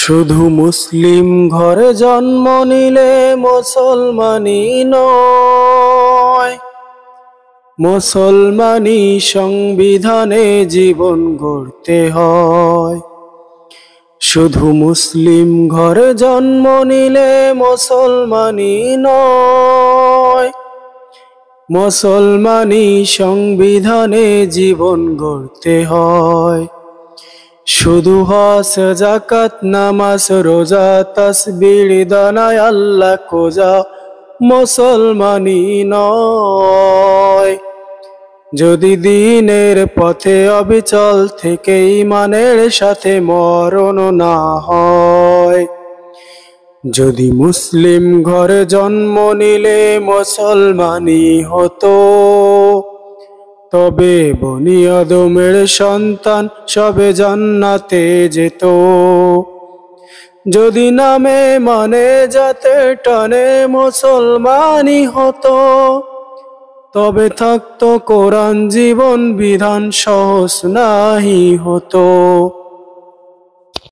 শুধু মুসলিম ঘরে জন্ম নিলে মুসলমানি নয়, মুসলমানি সংবিধানে জীবন গড়তে হয়। শুধু মুসলিম ঘরে জন্ম নিলে মুসলমানি নয়, মুসলমানি সংবিধানে জীবন গড়তে হয়। শুধু হজ যাকাত নামাজ রোজা তাসবিহ দানায় আল্লাহ খোঁজা মুসলমানি নয়। যদি দ্বীনের পথে অবিচল থেকে ঈমানের সাথে মরণ না হয়, যদি মুসলিম ঘরে জন্ম নিলে মুসলমানি হতো, তবে বনি আদমের সন্তান সবে জান্নাতে যেত। যদি নামে মানে যাতে টানে মুসলমানি হতো, তবে থাকতো কোরআন জীবন বিধান সহজ নাহি হতো।